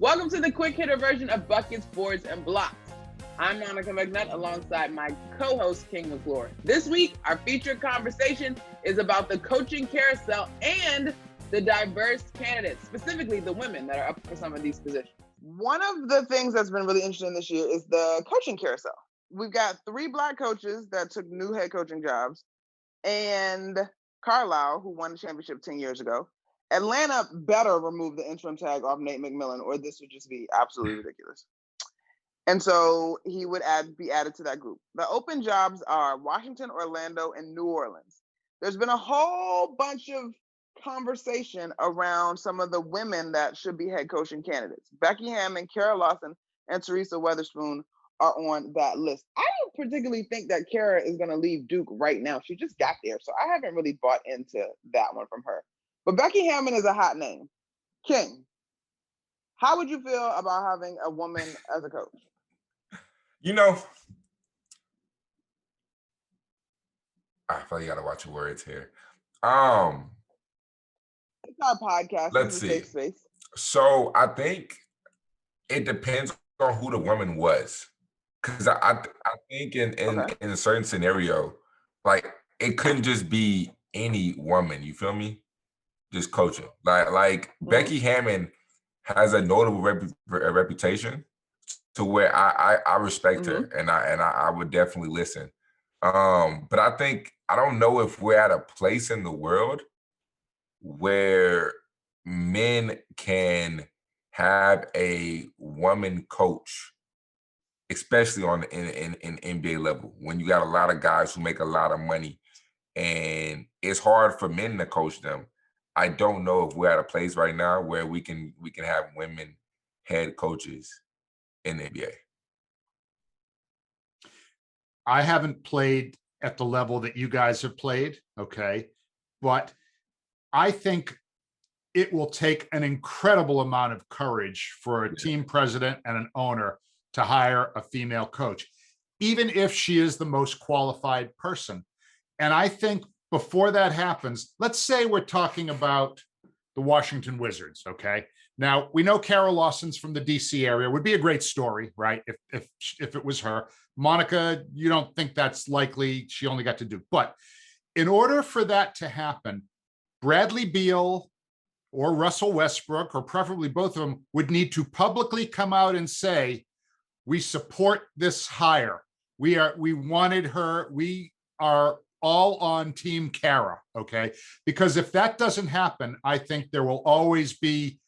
Welcome to the quick hitter version of Buckets, Boards, and Blocks. I'm Monica McNutt alongside my co-host King McClure. This week, our featured conversation is about the coaching carousel and the diverse candidates, specifically the women that are up for some of these positions. One of the things that's been really interesting this year is the coaching carousel. We've got 3 Black coaches that took new head coaching jobs, and Carlisle, who won the championship 10 years ago. Atlanta better remove the interim tag off Nate McMillan, or this would just be absolutely ridiculous. And so he would be added to that group. The open jobs are Washington, Orlando, and New Orleans. There's been a whole bunch of conversation around some of the women that should be head coaching candidates. Becky Hammon, Kara Lawson, and Teresa Weatherspoon are on that list. I don't particularly think that Kara is going to leave Duke right now. She just got there, so I haven't really bought into that one from her. But Becky Hammon is a hot name. King, how would you feel about having a woman as a coach? You know, I feel like you gotta watch your words here. It's our podcast. Let's see. Safe space. So I think it depends on who the woman was, because I think in a certain scenario, like it couldn't just be any woman. You feel me? Just coaching. Like Becky Hammon has a notable reputation to where I respect her, and I would definitely listen. But I don't know if we're at a place in the world where men can have a woman coach, especially on in NBA level, when you got a lot of guys who make a lot of money, and it's hard for men to coach them. I don't know if we're at a place right now where we can have women head coaches in the NBA. I haven't played at the level that you guys have played, okay? But I think it will take an incredible amount of courage for a team president and an owner to hire a female coach, even if she is the most qualified person. And I think before that happens, let's say we're talking about the Washington Wizards, okay? Now, we know Kara Lawson's from the DC area. Would be a great story, right? If it was her. Monica, you don't think that's likely. She only got to Duke. But in order for that to happen, Bradley Beal or Russell Westbrook, or preferably both of them, would need to publicly come out and say, we support this hire. We wanted her. We are all on Team Kara, okay? Because if that doesn't happen, I think there will always be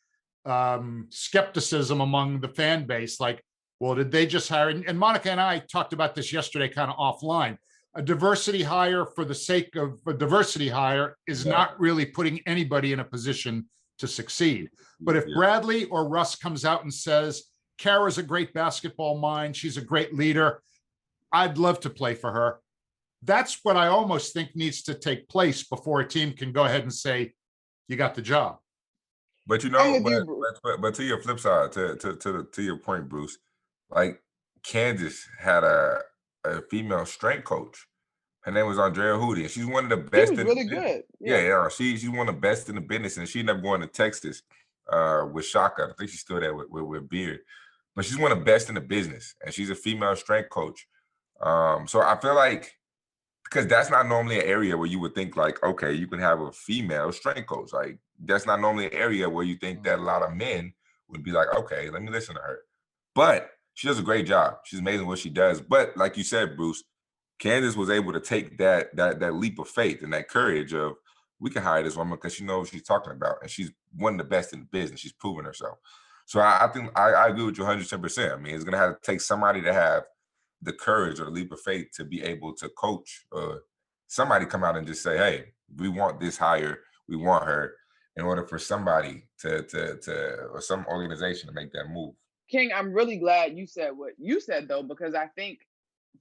skepticism among the fan base, like, well, did they just hire? And Monica and I talked about this yesterday kind of offline. A diversity hire for the sake of a diversity hire is not really putting anybody in a position to succeed. But if Bradley or Russ comes out and says, Kara's a great basketball mind, she's a great leader, I'd love to play for her. That's what I almost think needs to take place before a team can go ahead and say, you got the job. But you know, but to your flip side, to your point, Bruce, like Kansas had a female strength coach. Her name was Andrea Houdy, and she's one of the best. She was really good. Yeah. She's one of the best in the business, and she ended up going to Texas with Shaka. I think she's still there with Beard, but she's one of the best in the business, and she's a female strength coach. So I feel like, because that's not normally an area where you would think like, okay, you can have a female strength coach. Like that's not normally an area where you think that a lot of men would be like, okay, let me listen to her. But she does a great job. She's amazing what she does. But like you said, Bruce, Kansas was able to take that leap of faith and that courage of, we can hire this woman because she knows what she's talking about, and she's one of the best in the business. She's proven herself. So I think I agree with you 110%. I mean, it's gonna have to take somebody to have the courage or the leap of faith to be able to coach, somebody come out and just say, hey, we want this hire, we want her, in order for somebody to or some organization to make that move. King, I'm really glad you said what you said, though, because I think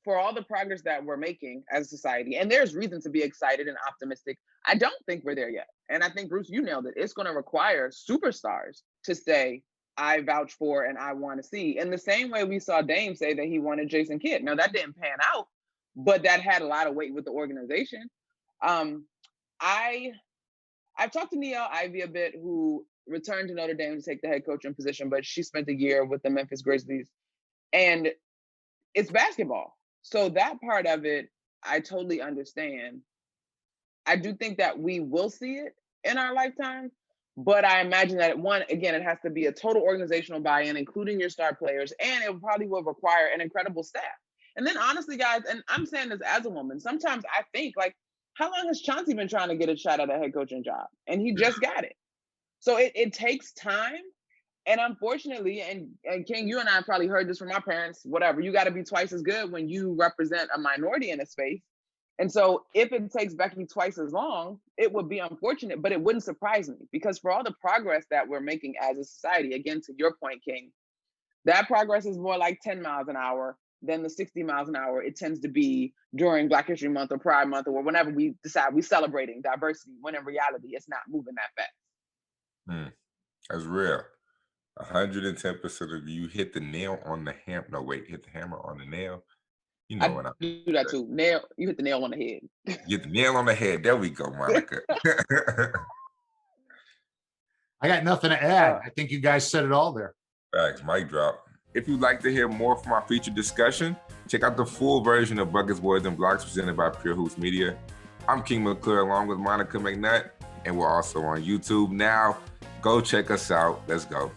for all the progress that we're making as a society, and there's reason to be excited and optimistic, I don't think we're there yet. And I think, Bruce, you nailed it. It's going to require superstars to say, I vouch for and I want to see. In the same way we saw Dame say that he wanted Jason Kidd. Now, that didn't pan out, but that had a lot of weight with the organization. I've talked to Niele Ivey a bit, who returned to Notre Dame to take the head coaching position, but she spent a year with the Memphis Grizzlies. And it's basketball. So that part of it, I totally understand. I do think that we will see it in our lifetime, but I imagine that it has to be a total organizational buy-in, including your star players, and it probably will require an incredible staff. And then honestly, guys, and I'm saying this as a woman, sometimes I think, like, how long has Chauncey been trying to get a shot at a head coaching job? And he just got it. So it takes time. And unfortunately, and King, you and I probably heard this from our parents, whatever, you got to be twice as good when you represent a minority in a space. And so if it takes Becky twice as long, it would be unfortunate, but it wouldn't surprise me, because for all the progress that we're making as a society, again, to your point, King, that progress is more like 10 miles an hour than the 60 miles an hour it tends to be during Black History Month or Pride Month, or whenever we decide we're celebrating diversity, when in reality, it's not moving that fast. That's real. 110% of you hit the nail on the hammer. No, wait, hit the hammer on the nail. You know what I do that too. You hit the nail on the head. Get the nail on the head. There we go, Monica. I got nothing to add. I think you guys said it all there. Thanks, mic drop. If you'd like to hear more from our featured discussion, check out the full version of Buckets, Boards, and Blocks presented by Pure Hoops Media. I'm King McClure along with Monica McNutt, and we're also on YouTube now. Go check us out. Let's go.